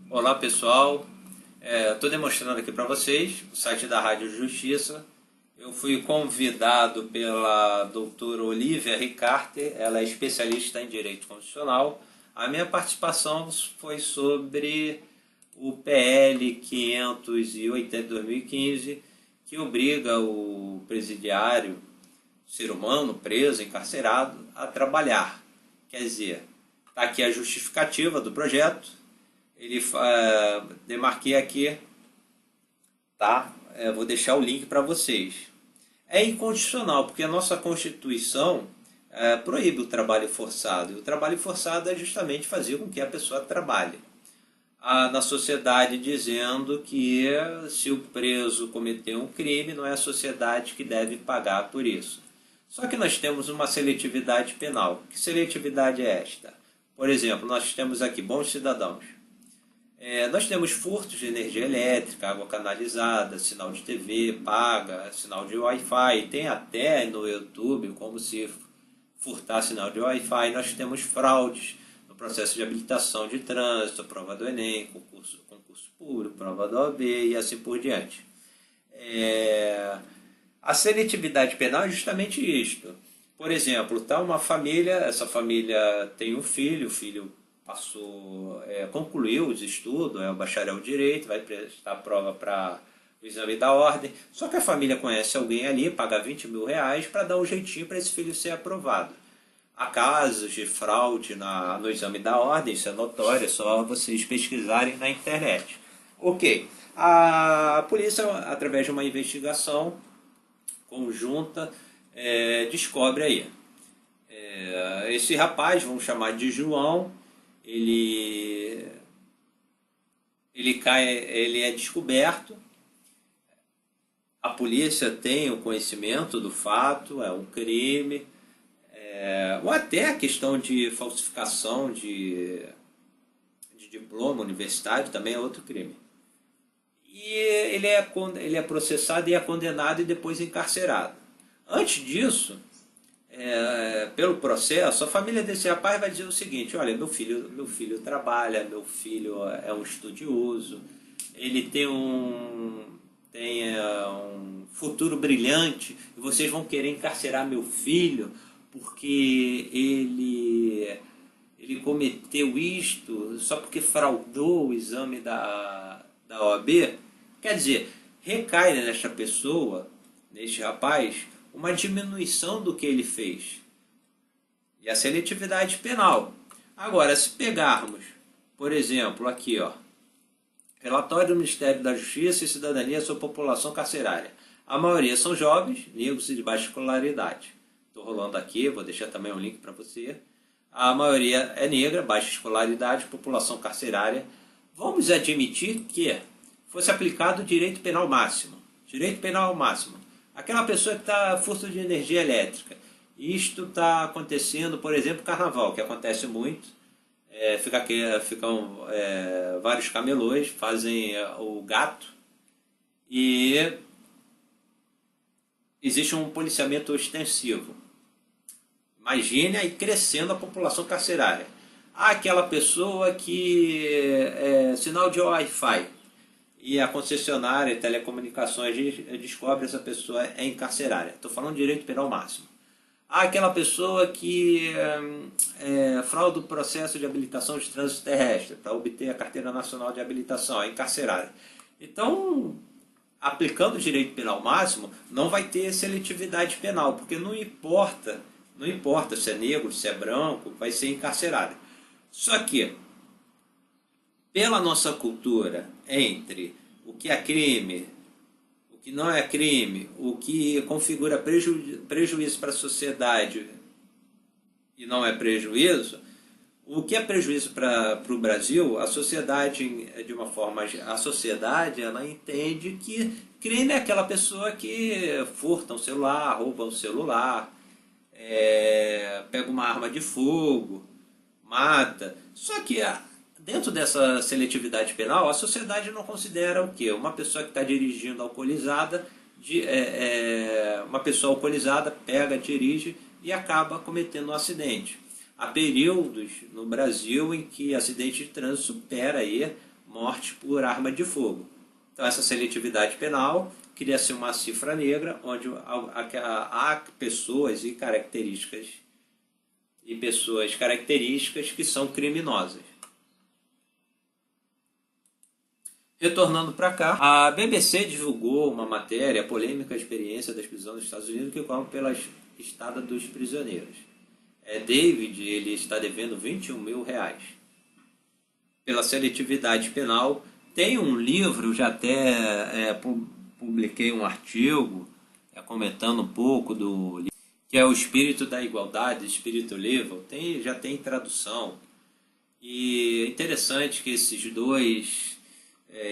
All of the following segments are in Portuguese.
Olá pessoal, estou demonstrando aqui para vocês o site da Rádio Justiça. Eu fui convidado pela doutora Olivia Ricarter, ela é especialista em Direito Constitucional. A minha participação foi sobre o PL 580 de 2015, que obriga o presidiário, ser humano, preso, encarcerado, a trabalhar. Quer dizer, está aqui a justificativa do projeto. Demarquei aqui, tá? Vou deixar o link para vocês. É inconstitucional, porque a nossa Constituição proíbe o trabalho forçado. E o trabalho forçado é justamente fazer com que a pessoa trabalhe. Na sociedade dizendo que se o preso cometer um crime, não é a sociedade que deve pagar por isso. Só que nós temos uma seletividade penal. Que seletividade é esta? Por exemplo, nós temos aqui bons cidadãos. Nós temos furtos de energia elétrica, água canalizada, sinal de TV paga, sinal de Wi-Fi. Tem até no YouTube como se furtar sinal de Wi-Fi. Nós temos fraudes no processo de habilitação de trânsito, prova do Enem, concurso público, prova da OAB e assim por diante. A seletividade penal é justamente isto. Por exemplo, está uma família, essa família tem um filho, o filho concluiu os estudos, é o bacharel em Direito, vai prestar prova para o exame da ordem. Só que a família conhece alguém ali, paga 20 mil reais para dar um jeitinho para esse filho ser aprovado. Há casos de fraude no exame da ordem, isso é notório, é só vocês pesquisarem na internet. Ok, a polícia, através de uma investigação conjunta, descobre aí. Esse rapaz, vamos chamar de João, ele é descoberto, a polícia tem o conhecimento do fato, é um crime, ou até a questão de falsificação de diploma universitário também é outro crime. E ele é processado e é condenado e depois encarcerado. Antes disso, pelo processo, a família desse rapaz vai dizer o seguinte: olha, meu filho trabalha, meu filho é um estudioso, ele tem um futuro brilhante, e vocês vão querer encarcerar meu filho porque ele cometeu isto só porque fraudou o exame da OAB. Quer dizer, recai nesta pessoa, neste rapaz, uma diminuição do que ele fez. E a seletividade penal. Agora, se pegarmos, por exemplo, aqui, relatório do Ministério da Justiça e Cidadania sobre população carcerária. A maioria são jovens, negros e de baixa escolaridade. Estou rolando aqui, vou deixar também um link para você. A maioria é negra, baixa escolaridade, população carcerária. Vamos admitir que fosse aplicado o direito penal máximo. Direito penal máximo. Aquela pessoa que está furto de energia elétrica. Isto está acontecendo, por exemplo, carnaval, que acontece muito. Ficam vários camelôs, fazem o gato. E existe um policiamento ostensivo. Imagine aí crescendo a população carcerária. Aquela pessoa que sinal de Wi-Fi. E a concessionária de telecomunicações descobre essa pessoa é encarcerária. Estou falando de direito penal máximo. Há aquela pessoa que frauda o processo de habilitação de trânsito terrestre para obter a carteira nacional de habilitação, é encarcerária. Então, aplicando o direito penal máximo, não vai ter seletividade penal, porque não importa se é negro, se é branco, vai ser encarcerado. Só que, pela nossa cultura, entre o que é crime, o que não é crime, o que configura prejuízo para a sociedade e não é prejuízo, o que é prejuízo para o Brasil, a sociedade, ela entende que crime é aquela pessoa que furta um celular, rouba um celular, pega uma arma de fogo, mata. Só que dentro dessa seletividade penal, a sociedade não considera o quê? Uma pessoa que está dirigindo alcoolizada, uma pessoa alcoolizada pega, dirige e acaba cometendo um acidente. Há períodos no Brasil em que acidente de trânsito supera aí morte por arma de fogo. Então, essa seletividade penal cria-se uma cifra negra, onde há pessoas e características que são criminosas. Retornando para cá, a BBC divulgou uma matéria, polêmica experiência das prisões nos Estados Unidos, que ocorre pela estada dos prisioneiros. David, ele está devendo R$21 mil. Pela seletividade penal, tem um livro, já até publiquei um artigo comentando um pouco do livro, que é O Espírito da Igualdade, Espírito Level, já tem tradução. E é interessante que esses dois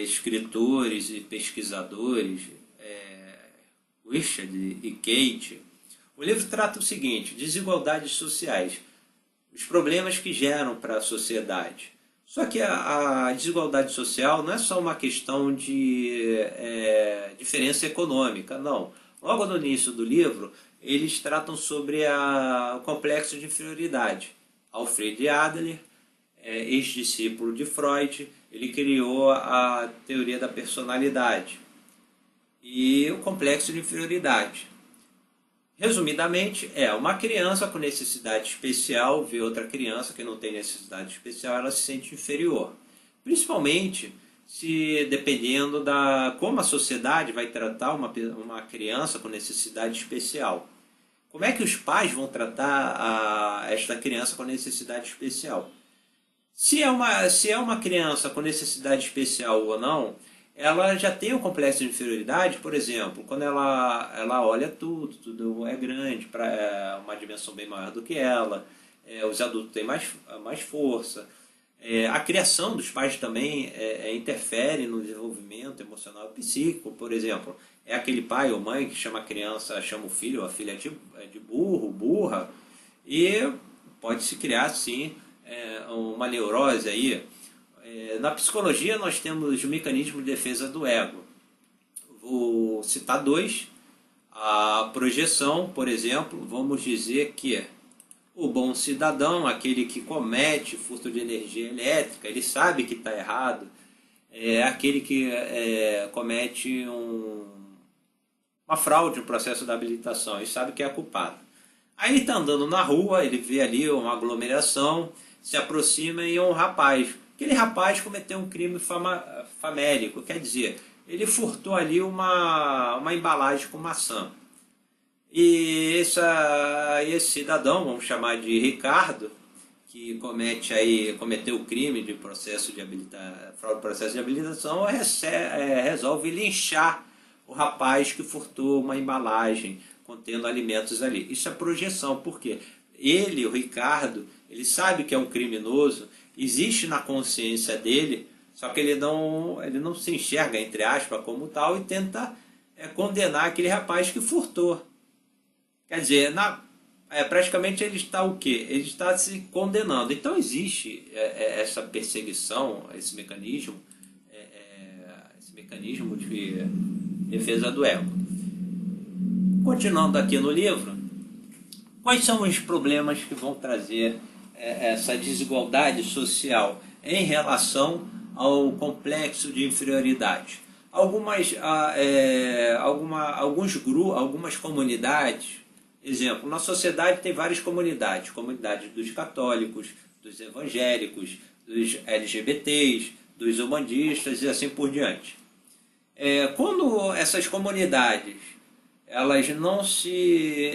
escritores e pesquisadores, Richard e Kate, o livro trata o seguinte: desigualdades sociais, os problemas que geram para a sociedade. Só que a desigualdade social não é só uma questão de diferença econômica, não. Logo no início do livro, eles tratam sobre o complexo de inferioridade. Alfred Adler, ex-discípulo de Freud, ele criou a teoria da personalidade e o complexo de inferioridade. Resumidamente, uma criança com necessidade especial vê outra criança que não tem necessidade especial, ela se sente inferior. Principalmente dependendo como a sociedade vai tratar uma criança com necessidade especial. Como é que os pais vão tratar esta criança com necessidade especial? Se é uma criança com necessidade especial ou não, ela já tem um complexo de inferioridade, por exemplo, quando ela olha tudo é grande, para uma dimensão bem maior do que ela, os adultos têm mais força. A criação dos pais também interfere no desenvolvimento emocional e psíquico, por exemplo. É aquele pai ou mãe que chama o filho ou a filha de burro, burra, e pode-se criar, sim, uma neurose aí. Na psicologia nós temos o mecanismo de defesa do ego. Vou citar dois. A projeção, por exemplo, vamos dizer que o bom cidadão, aquele que comete furto de energia elétrica, ele sabe que está errado, é aquele que comete uma fraude no processo da habilitação, ele sabe que é culpado. Aí ele está andando na rua, ele vê ali uma aglomeração, se aproxima e um rapaz. Aquele rapaz cometeu um crime famélico, quer dizer, ele furtou ali uma embalagem com maçã. E esse cidadão, vamos chamar de Ricardo, que cometeu o crime de fraude do processo de habilitação, resolve linchar o rapaz que furtou uma embalagem contendo alimentos ali. Isso é projeção, porque o Ricardo, ele sabe que é um criminoso, existe na consciência dele, só que ele não se enxerga, entre aspas, como tal, e tenta condenar aquele rapaz que furtou. Quer dizer, praticamente ele está o quê? Ele está se condenando. Então existe essa perseguição, esse mecanismo de defesa do ego. Continuando aqui no livro, quais são os problemas que vão trazer essa desigualdade social em relação ao complexo de inferioridade? Algumas comunidades, exemplo, na sociedade tem várias comunidades dos católicos, dos evangélicos, dos LGBTs, dos umbandistas e assim por diante. Quando essas comunidades elas não se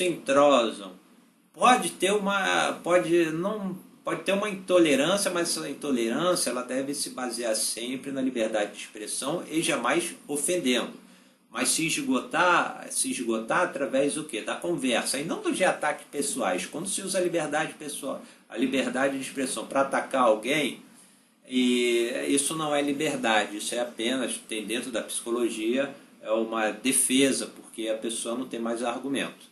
entrosam, pode ter uma intolerância, mas essa intolerância ela deve se basear sempre na liberdade de expressão e jamais ofendendo. Mas se esgotar através do quê? Da conversa, e não de ataques pessoais. Quando se usa a liberdade de expressão para atacar alguém, e isso não é liberdade, isso é apenas, tem dentro da psicologia, uma defesa, porque a pessoa não tem mais argumento.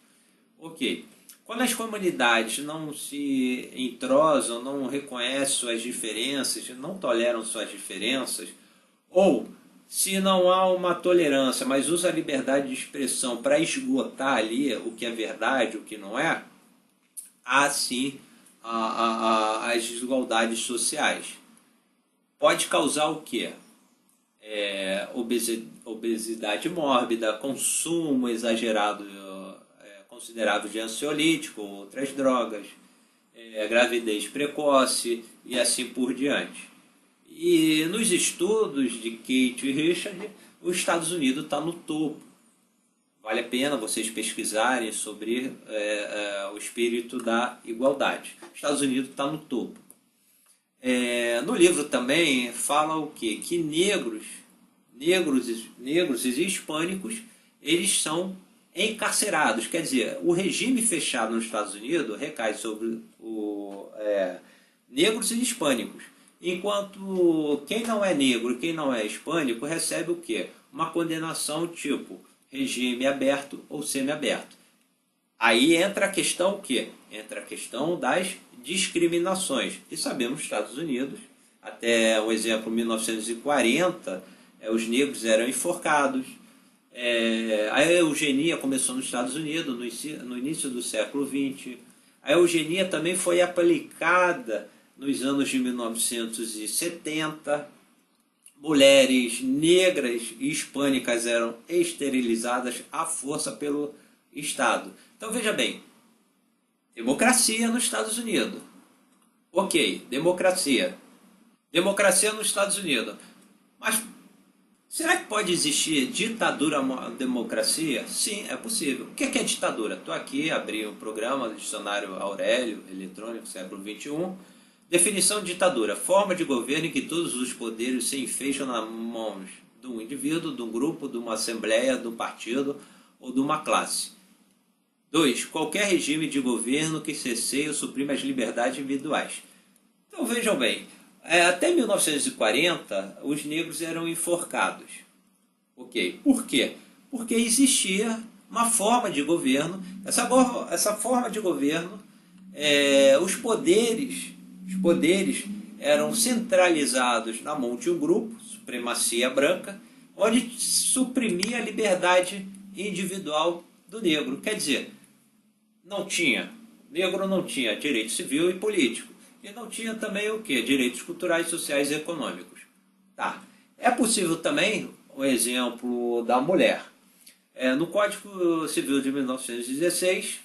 Ok. Quando as comunidades não se entrosam, não reconhecem suas diferenças, não toleram suas diferenças, ou se não há uma tolerância, mas usa a liberdade de expressão para esgotar ali o que é verdade, o que não é, há sim as desigualdades sociais. pode causar o quê? Obesidade mórbida, consumo exagerado, considerável de ansiolítico, outras drogas, gravidez precoce e assim por diante. E nos estudos de Kate e Richard, os Estados Unidos está no topo. Vale a pena vocês pesquisarem sobre o espírito da igualdade. Os Estados Unidos está no topo. No livro também fala o quê? Que negros e hispânicos, eles são encarcerados. Quer dizer, o regime fechado nos Estados Unidos recai sobre negros e hispânicos. Enquanto quem não é negro e quem não é hispânico recebe o quê? Uma condenação tipo regime aberto ou semiaberto. Aí entra a questão o quê? Entra a questão das discriminações. E sabemos que nos Estados Unidos, até o exemplo 1940, os negros eram enforcados. A eugenia começou nos Estados Unidos no início do século XX. A eugenia também foi aplicada nos anos de 1970. Mulheres negras e hispânicas eram esterilizadas à força pelo Estado. Então veja bem, democracia nos Estados Unidos. Ok, democracia. Democracia nos Estados Unidos. Mas será que pode existir ditadura democracia? Sim, é possível. O que é ditadura? Estou aqui, abri um programa do dicionário Aurélio, eletrônico, século XXI. Definição de ditadura: forma de governo em que todos os poderes se enfeixam nas mãos de um indivíduo, de um grupo, de uma assembleia, de um partido ou de uma classe. 2. Qualquer regime de governo que cerceie ou suprime as liberdades individuais. Então vejam bem, até 1940 os negros eram enforcados. Ok, por quê? Porque existia uma forma de governo. Essa forma de governo, os poderes eram centralizados na mão de um grupo, supremacia branca, onde suprimia a liberdade individual do negro. Quer dizer, negro não tinha direito civil e político. E não tinha também o quê? Direitos culturais, sociais e econômicos. Tá. É possível também o exemplo da mulher. No Código Civil de 1916,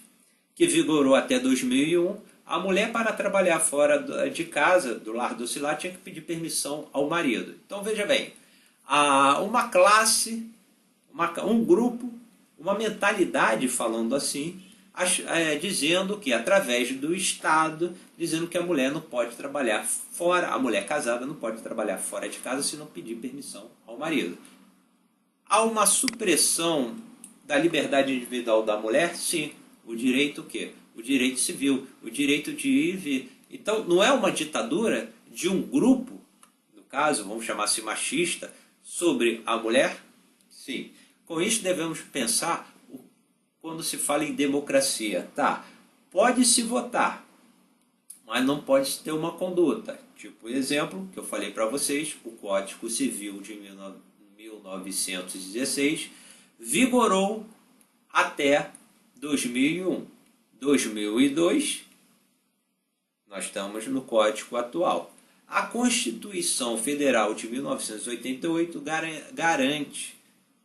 que vigorou até 2001, a mulher, para trabalhar fora de casa, do lar docilar, tinha que pedir permissão ao marido. Então veja bem, uma classe, um grupo, uma mentalidade, falando assim, dizendo que através do Estado, dizendo que a mulher não pode trabalhar fora, a mulher casada não pode trabalhar fora de casa se não pedir permissão ao marido. Há uma supressão da liberdade individual da mulher? Sim. O direito o quê? O direito civil, o direito de ir e vir. Então, não é uma ditadura de um grupo, no caso, vamos chamar assim machista, sobre a mulher? Sim. Com isso devemos pensar quando se fala em democracia. Tá, pode-se votar, mas não pode ter uma conduta. Tipo, exemplo que eu falei para vocês, o Código Civil de 1916 vigorou até 2001. 2002, nós estamos no Código atual. A Constituição Federal de 1988 garante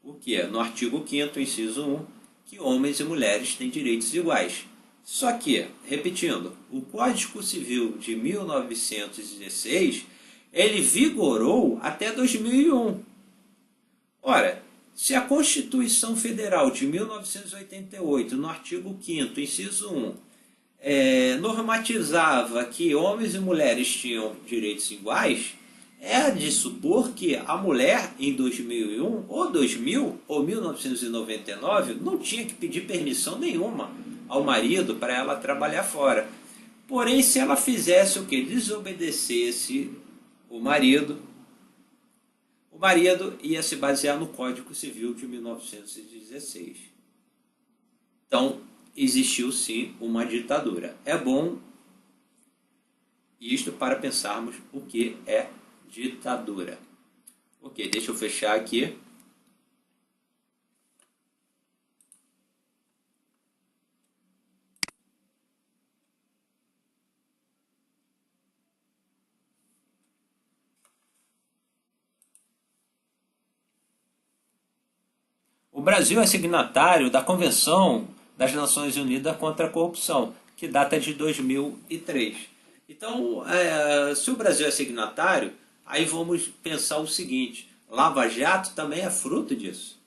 o que é? No artigo 5º, inciso 1, que homens e mulheres têm direitos iguais. Só que, repetindo, o Código Civil de 1916, ele vigorou até 2001. Ora, se a Constituição Federal de 1988, no artigo 5º, inciso 1, normatizava que homens e mulheres tinham direitos iguais, é de supor que a mulher em 2001, ou 2000, ou 1999, não tinha que pedir permissão nenhuma ao marido para ela trabalhar fora. Porém, se ela fizesse o que? Desobedecesse o marido ia se basear no Código Civil de 1916. Então, existiu sim uma ditadura. É bom isto para pensarmos o que é ditadura. Ok, deixa eu fechar aqui. Brasil é signatário da Convenção das Nações Unidas contra a Corrupção, que data de 2003. Então, se o Brasil é signatário, aí vamos pensar o seguinte: Lava Jato também é fruto disso.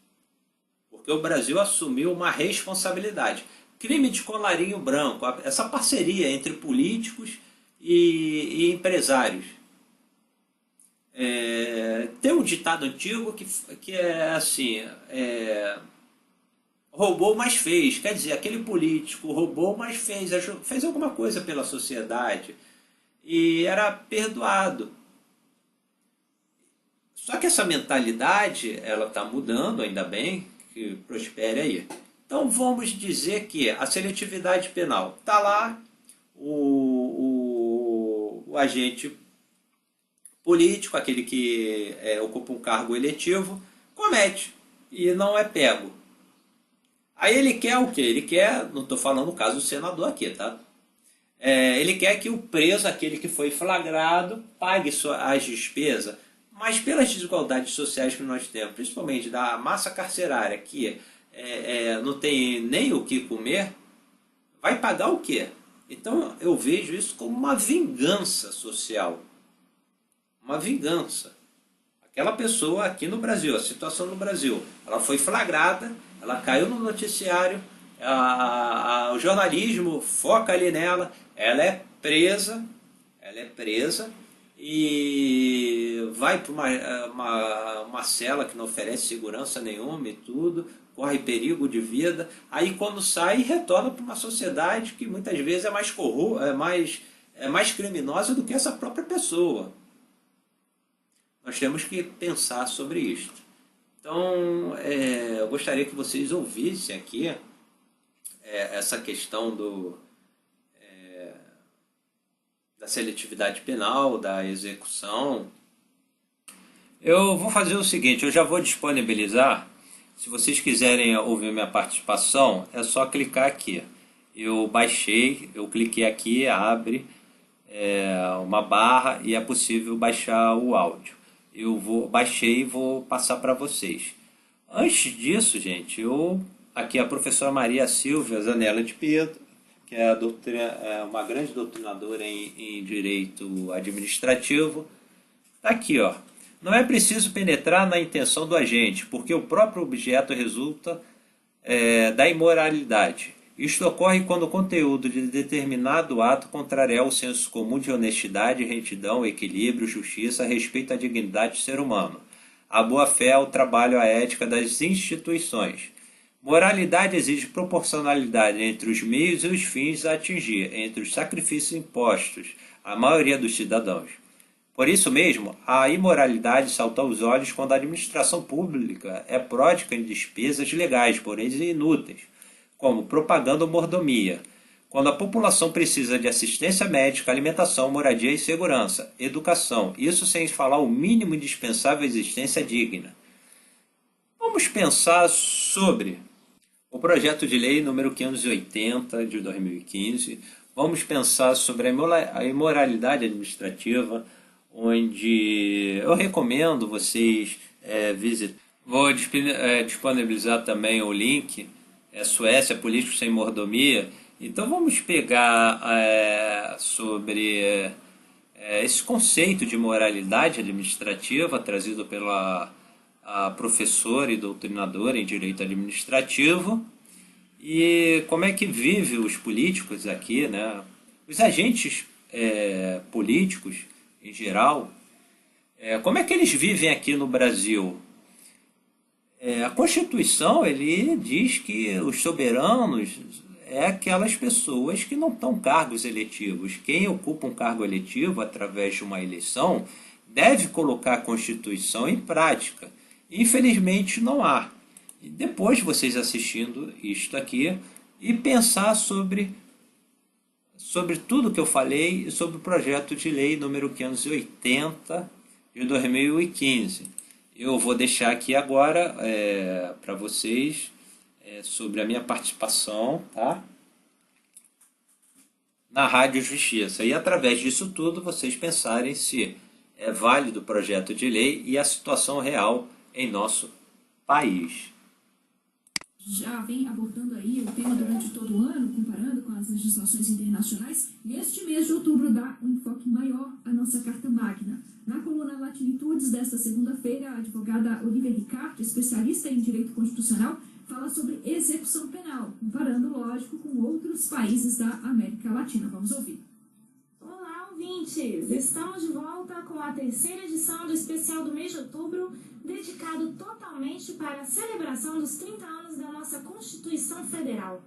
Porque o Brasil assumiu uma responsabilidade. Crime de colarinho branco, essa parceria entre políticos e empresários. Tem um ditado antigo que é assim: roubou, mas fez. Quer dizer, aquele político roubou, mas fez alguma coisa pela sociedade e era perdoado. Só que essa mentalidade, ela está mudando, ainda bem, que prospere aí. Então vamos dizer que a seletividade penal está lá, o agente político, aquele que ocupa um cargo eletivo, comete e não é pego. Aí ele quer o quê? Ele quer, não estou falando no caso do senador aqui, tá? Ele quer que o preso, aquele que foi flagrado, pague as despesas, mas pelas desigualdades sociais que nós temos, principalmente da massa carcerária, que não tem nem o que comer, vai pagar o quê? Então eu vejo isso como uma vingança social. Uma vingança. Aquela pessoa aqui no Brasil, a situação no Brasil, ela foi flagrada, ela caiu no noticiário, o jornalismo foca ali nela, ela é presa e vai para uma cela que não oferece segurança nenhuma e tudo, corre perigo de vida, aí quando sai retorna para uma sociedade que muitas vezes é mais corrupta, é mais criminosa do que essa própria pessoa. Nós temos que pensar sobre isso. Então, eu gostaria que vocês ouvissem aqui essa questão da seletividade penal, da execução. Eu vou fazer o seguinte, eu já vou disponibilizar. Se vocês quiserem ouvir minha participação, é só clicar aqui. Eu baixei, eu cliquei aqui, abre uma barra e é possível baixar o áudio. Eu baixei e vou passar para vocês. Antes disso, gente, aqui a professora Maria Silvia Zanella de Pietro, que é uma grande doutrinadora em direito administrativo, está aqui, ó. Não é preciso penetrar na intenção do agente, porque o próprio objeto resulta da imoralidade. Isto ocorre quando o conteúdo de determinado ato contraria ao senso comum de honestidade, retidão, equilíbrio, justiça, respeito à dignidade do ser humano, a boa-fé, ao trabalho, à ética das instituições. Moralidade exige proporcionalidade entre os meios e os fins a atingir, entre os sacrifícios impostos à maioria dos cidadãos. Por isso mesmo, a imoralidade salta aos olhos quando a administração pública é pródiga em despesas legais, porém inúteis, como propaganda ou mordomia, quando a população precisa de assistência médica, alimentação, moradia e segurança, educação, isso sem falar o mínimo indispensável à existência digna. Vamos pensar sobre o projeto de lei número 580 de 2015, vamos pensar sobre a imoralidade administrativa, onde eu recomendo vocês visitarem. Vou disponibilizar também o link, Suécia, Políticos Sem Mordomia. Então vamos pegar sobre esse conceito de moralidade administrativa trazido pela a professora e doutrinadora em direito administrativo, e como é que vive os políticos aqui, né? Os agentes políticos em geral, como é que eles vivem aqui no Brasil? A Constituição ele diz que os soberanos aquelas pessoas que não estão cargos eletivos. Quem ocupa um cargo eletivo através de uma eleição deve colocar a Constituição em prática. Infelizmente não há. E depois vocês assistindo isto aqui e pensar sobre tudo que eu falei e sobre o projeto de lei número 580 de 2015. Eu vou deixar aqui agora para vocês sobre a minha participação, tá? Na Rádio Justiça. E através disso tudo vocês pensarem se é válido o projeto de lei e a situação real em nosso país. já vem abordando aí o tema durante todo o ano, comparando com as legislações internacionais. Neste mês de outubro dá um enfoque maior à nossa Carta Magna. Na coluna Latinitudes desta segunda-feira, a advogada Olivia Ricarte, especialista em direito constitucional, fala sobre execução penal, comparando, lógico, com outros países da América Latina. Vamos ouvir. Olá, ouvintes! Estamos de volta com a terceira edição do especial do mês de outubro, dedicado totalmente para a celebração dos 30 anos da nossa Constituição Federal.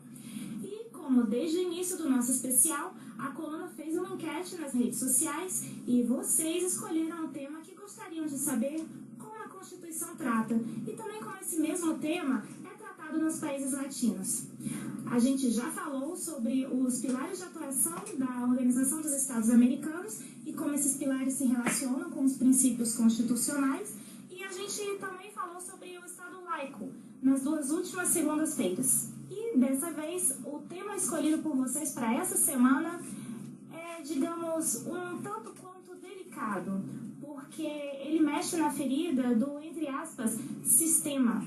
E, como desde o início do nosso especial, a coluna fez uma enquete nas redes sociais e vocês escolheram o tema que gostariam de saber como a Constituição trata e também como esse mesmo tema é tratado nos países latinos. A gente já falou sobre os pilares de atuação da Organização dos Estados Americanos e como esses pilares se relacionam com os princípios constitucionais, e a gente também falou sobre o Estado laico nas duas últimas segundas-feiras. E dessa vez, o tema escolhido por vocês para essa semana é, digamos, um tanto quanto delicado, porque ele mexe na ferida do, entre aspas, sistema,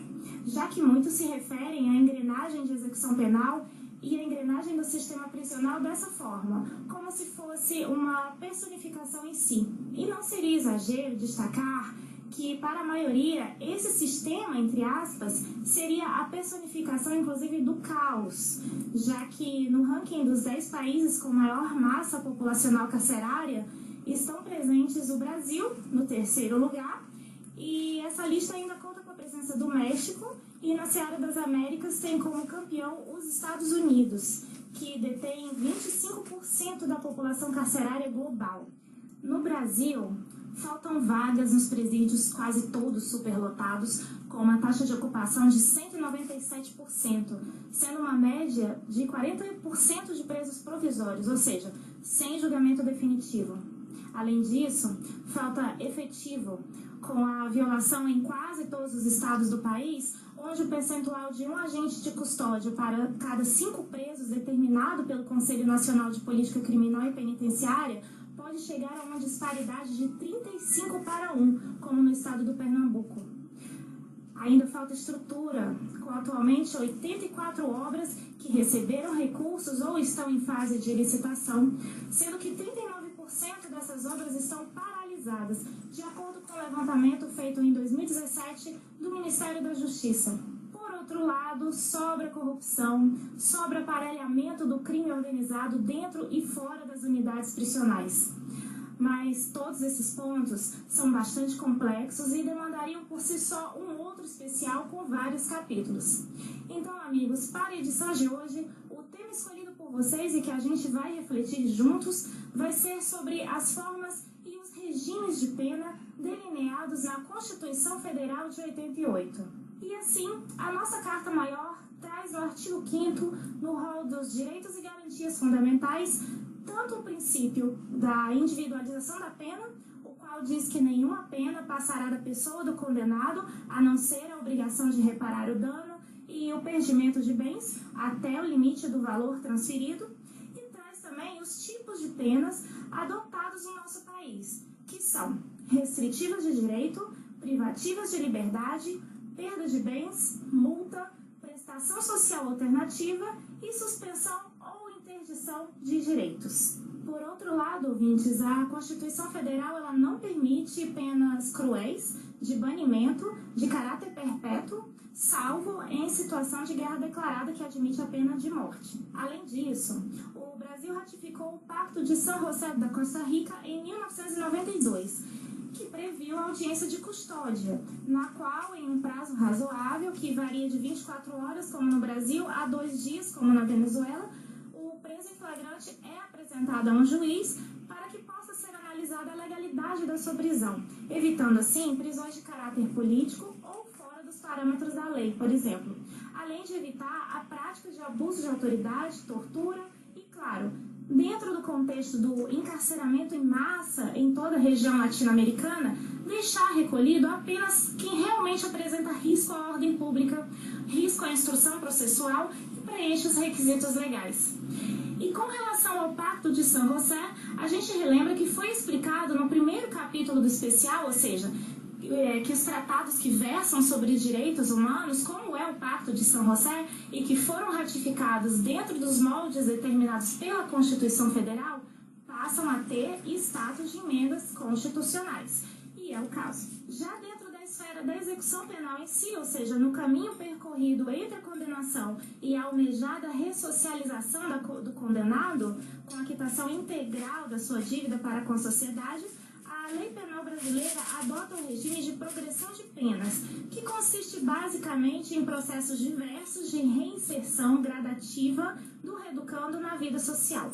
já que muitos se referem à engrenagem de execução penal e à engrenagem do sistema prisional dessa forma, como se fosse uma personificação em si. E não seria exagero destacar que, para a maioria, esse sistema, entre aspas, seria a personificação, inclusive, do caos, já que no ranking dos 10 países com maior massa populacional carcerária estão presentes o Brasil, no terceiro lugar, e essa lista ainda conta com a presença do México, e na Seara das Américas tem como campeão os Estados Unidos, que detém 25% da população carcerária global. No Brasil, faltam vagas nos presídios quase todos superlotados, com uma taxa de ocupação de 197%, sendo uma média de 40% de presos provisórios, ou seja, sem julgamento definitivo. Além disso, falta efetivo, com a violação em quase todos os estados do país, onde o percentual de um agente de custódia para cada 5 presos determinado pelo Conselho Nacional de Política Criminal e Penitenciária pode chegar a uma disparidade de 35-1, como no estado do Pernambuco. Ainda falta estrutura, com atualmente 84 obras que receberam recursos ou estão em fase de licitação, sendo que 39% dessas obras estão paralisadas, de acordo com o levantamento feito em 2017 do Ministério da Justiça. Por outro lado, sobra corrupção, sobra aparelhamento do crime organizado dentro e fora das unidades prisionais. Mas todos esses pontos são bastante complexos e demandariam por si só um outro especial com vários capítulos. Então, amigos, para a edição de hoje, o tema escolhido por vocês e que a gente vai refletir juntos vai ser sobre as formas e os regimes de pena delineados na Constituição Federal de 88. E assim, a nossa Carta Maior traz no artigo 5º, no rol dos direitos e garantias fundamentais, tanto o princípio da individualização da pena, o qual diz que nenhuma pena passará da pessoa do condenado, a não ser a obrigação de reparar o dano e o perdimento de bens até o limite do valor transferido, e traz também os tipos de penas adotados no nosso país, que são restritivas de direito, privativas de liberdade, perda de bens, multa, prestação social alternativa e suspensão ou interdição de direitos. Por outro lado, ouvintes, a Constituição Federal ela não permite penas cruéis de banimento de caráter perpétuo, salvo em situação de guerra declarada que admite a pena de morte. Além disso, o Brasil ratificou o Pacto de San José da Costa Rica em 1992, que previu a audiência de custódia, na qual, em um prazo razoável, que varia de 24 horas, como no Brasil, a 2 dias, como na Venezuela, o preso em flagrante é apresentado a um juiz para que possa ser analisada a legalidade da sua prisão, evitando, assim, prisões de caráter político ou fora dos parâmetros da lei, por exemplo, além de evitar a prática de abuso de autoridade, tortura e, claro, dentro do contexto do encarceramento em massa em toda a região latino-americana, deixar recolhido apenas quem realmente apresenta risco à ordem pública, risco à instrução processual e preenche os requisitos legais. E com relação ao Pacto de San José, a gente relembra que foi explicado no primeiro capítulo do especial, ou seja, que os tratados que versam sobre direitos humanos, como é o Pacto de São José, e que foram ratificados dentro dos moldes determinados pela Constituição Federal, passam a ter status de emendas constitucionais. E é o caso. Já dentro da esfera da execução penal em si, ou seja, no caminho percorrido entre a condenação e a almejada ressocialização do condenado, com a quitação integral da sua dívida para com a sociedade, a lei penal brasileira adota um regime de progressão de penas, que consiste basicamente em processos diversos de reinserção gradativa do reeducando na vida social.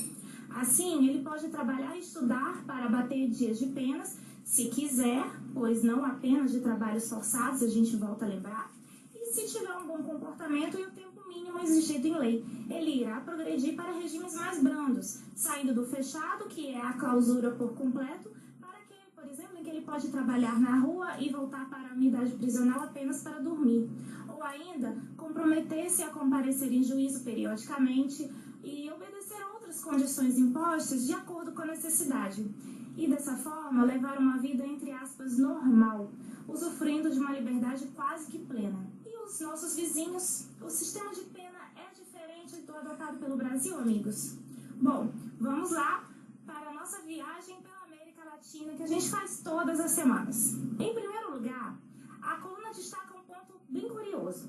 Assim, ele pode trabalhar e estudar para abater dias de penas, se quiser, pois não apenas de trabalhos forçados, a gente volta a lembrar, e se tiver um bom comportamento e o tempo mínimo exigido em lei, ele irá progredir para regimes mais brandos, saindo do fechado, que é a clausura por completo, para que, por exemplo, em que ele pode trabalhar na rua e voltar para a unidade prisional apenas para dormir, ou ainda comprometer-se a comparecer em juízo periodicamente e obedecer a outras condições impostas de acordo com a necessidade. E dessa forma levar uma vida, entre aspas, normal, usufruindo de uma liberdade quase que plena. E os nossos vizinhos, o sistema de pena é diferente do adotado pelo Brasil, amigos? Bom, vamos lá para a nossa viagem pela América Latina, que a gente faz todas as semanas. Em primeiro lugar, a coluna destaca um ponto bem curioso.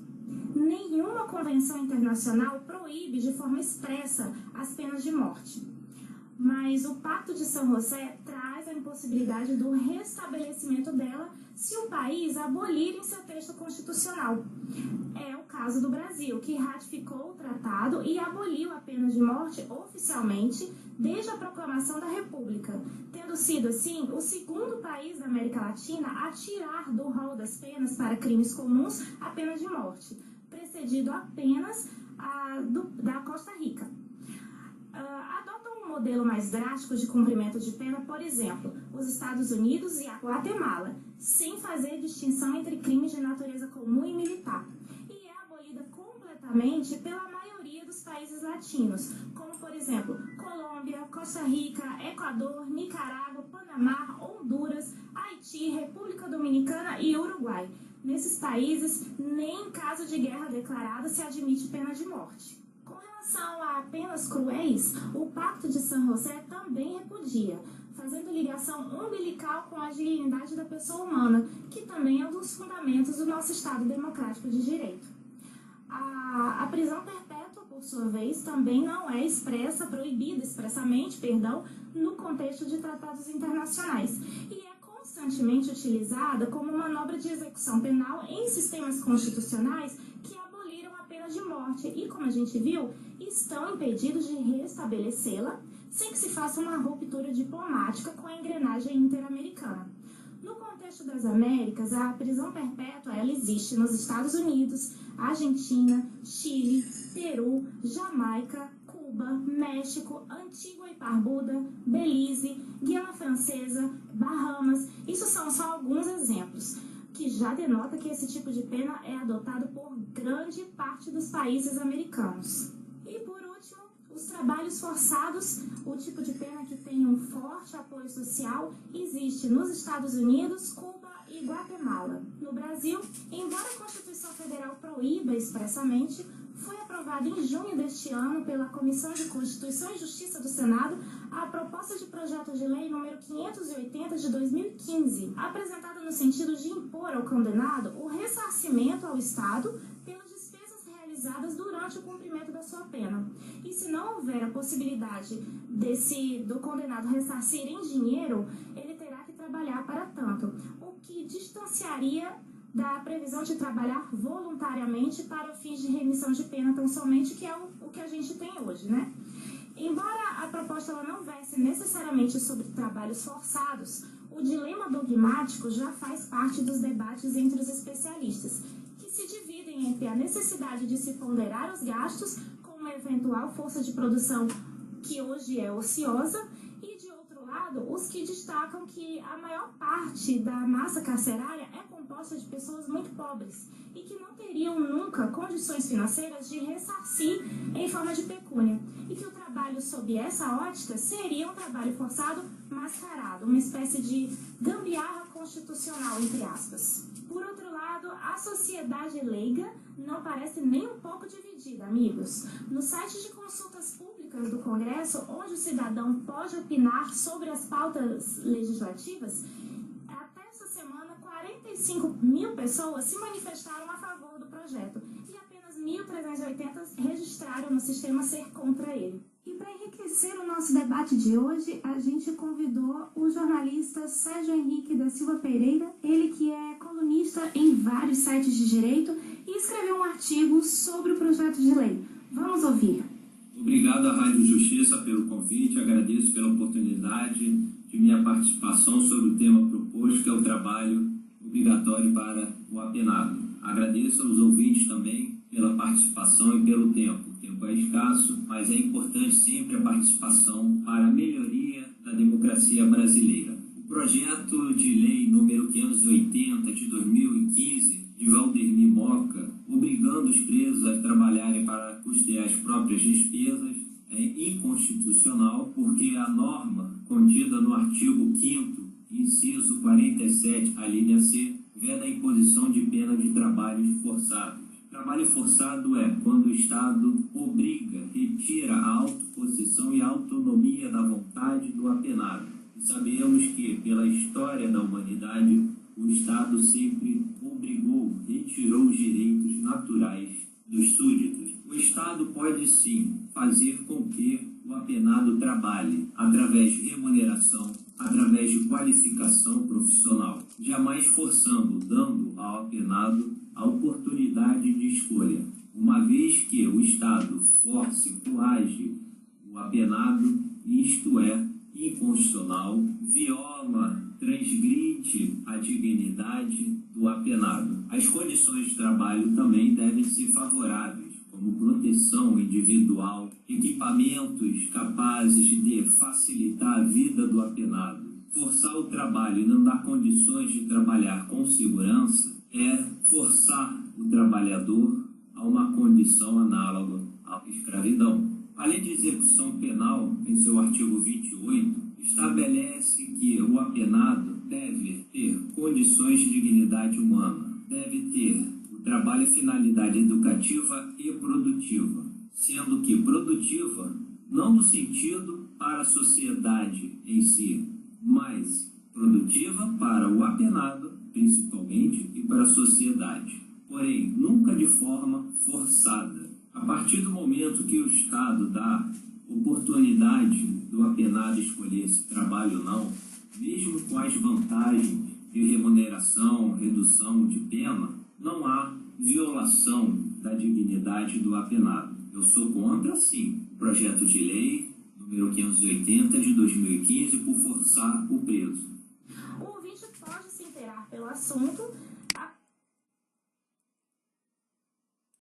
Nenhuma convenção internacional proíbe de forma expressa as penas de morte. Mas o Pacto de São José traz a impossibilidade do restabelecimento dela se o país abolir em seu texto constitucional. É o caso do Brasil, que ratificou o tratado e aboliu a pena de morte oficialmente desde a proclamação da República, tendo sido, assim, o segundo país da América Latina a tirar do rol das penas para crimes comuns a pena de morte, precedido apenas da Costa Rica. Adotam um modelo mais drástico de cumprimento de pena, por exemplo, os Estados Unidos e a Guatemala, sem fazer distinção entre crimes de natureza comum e militar. E é abolida completamente pela maioria dos países latinos, como, por exemplo, Colômbia, Costa Rica, Equador, Nicarágua, Panamá, Honduras, Haiti, República Dominicana e Uruguai. Nesses países, nem em caso de guerra declarada se admite pena de morte. Com relação a penas cruéis, o Pacto de São José também repudia, fazendo ligação umbilical com a dignidade da pessoa humana, que também é um dos fundamentos do nosso Estado democrático de direito. A prisão perpétua, por sua vez, também não é proibida expressamente, no contexto de tratados internacionais, e é constantemente utilizada como manobra de execução penal em sistemas constitucionais que aboliram a pena de morte e, como a gente viu, estão impedidos de restabelecê-la sem que se faça uma ruptura diplomática com a engrenagem interamericana. No contexto das Américas, a prisão perpétua ela existe nos Estados Unidos, Argentina, Chile, Peru, Jamaica, Cuba, México, Antigua e Barbuda, Belize, Guiana Francesa, Bahamas. Isso são só alguns exemplos, que já denota que esse tipo de pena é adotado por grande parte dos países americanos. E por último, os trabalhos forçados, o tipo de pena que tem um forte apoio social, existe nos Estados Unidos, Cuba e Guatemala. No Brasil, embora a Constituição Federal proíba expressamente, foi aprovada em junho deste ano pela Comissão de Constituição e Justiça do Senado a proposta de projeto de lei número 580 de 2015, apresentada no sentido de impor ao condenado o ressarcimento ao Estado pelas despesas realizadas durante o cumprimento da sua pena. E se não houver a possibilidade do condenado ressarcir em dinheiro, ele terá que trabalhar para tanto, o que distanciaria da previsão de trabalhar voluntariamente para fins de remissão de pena tão somente, que é o que a gente tem hoje, né? Embora a proposta ela não verse necessariamente sobre trabalhos forçados, o dilema dogmático já faz parte dos debates entre os especialistas, que se dividem entre a necessidade de se ponderar os gastos com uma eventual força de produção que hoje é ociosa e, de outro lado, os que destacam que a maior parte da massa carcerária é composta de pessoas muito pobres e que não teriam nunca condições financeiras de ressarcir em forma de pecúnia, e que o trabalho sob essa ótica seria um trabalho forçado mascarado, uma espécie de gambiarra constitucional inconstitucional, entre aspas. Por outro lado, a sociedade leiga não parece nem um pouco dividida, amigos. No site de consultas públicas do Congresso, onde o cidadão pode opinar sobre as pautas legislativas, até essa semana 45 mil pessoas se manifestaram a favor do projeto e apenas 1.380 registraram no sistema ser contra ele. E para enriquecer o nosso debate de hoje, a gente convidou o jornalista Sérgio Henrique da Silva Pereira, ele que é colunista em vários sites de direito e escreveu um artigo sobre o projeto de lei. Vamos ouvir. Obrigado à Rádio Justiça pelo convite, agradeço pela oportunidade de minha participação sobre o tema proposto, que é o trabalho obrigatório para o apenado. Agradeço aos ouvintes também pela participação e pelo tempo. O tempo é escasso, mas é importante sempre a participação para a melhoria da democracia brasileira. O projeto de lei número 580 de 2015, de Valdemir Moca, obrigando os presos a trabalharem para custear as próprias despesas, é inconstitucional porque a norma contida no artigo 5º, inciso 47, a linha C, veda a imposição de pena de trabalhos forçados. Trabalho forçado é quando o Estado obriga, retira a autopossessão e a autonomia da vontade do apenado. E sabemos que, pela história da humanidade, o Estado sempre obrigou, retirou os direitos naturais dos súditos. O Estado pode, sim, fazer com que o apenado trabalhe através de remuneração, através de qualificação profissional, jamais forçando, dando ao apenado a oportunidade de escolha. Uma vez que o Estado force, coage o apenado, isto é inconstitucional, viola, transgride a dignidade do apenado. As condições de trabalho também devem ser favoráveis, como proteção individual, equipamentos capazes de facilitar a vida do apenado. Forçar o trabalho e não dar condições de trabalhar com segurança é forçar o trabalhador a uma condição análoga à escravidão. A Lei de Execução Penal, em seu artigo 28, estabelece que o apenado deve ter condições de dignidade humana, deve ter o trabalho e finalidade educativa e produtiva, sendo que produtiva não no sentido para a sociedade em si, mas produtiva para o apenado, principalmente, e para a sociedade. Porém, nunca de forma forçada. A partir do momento que o Estado dá oportunidade do apenado escolher esse trabalho ou não, mesmo com as vantagens de remuneração, redução de pena, não há violação da dignidade do apenado. Eu sou contra, sim, o projeto de lei número 580 de 2015 por forçar o preso. O ouvinte pode se inteirar pelo assunto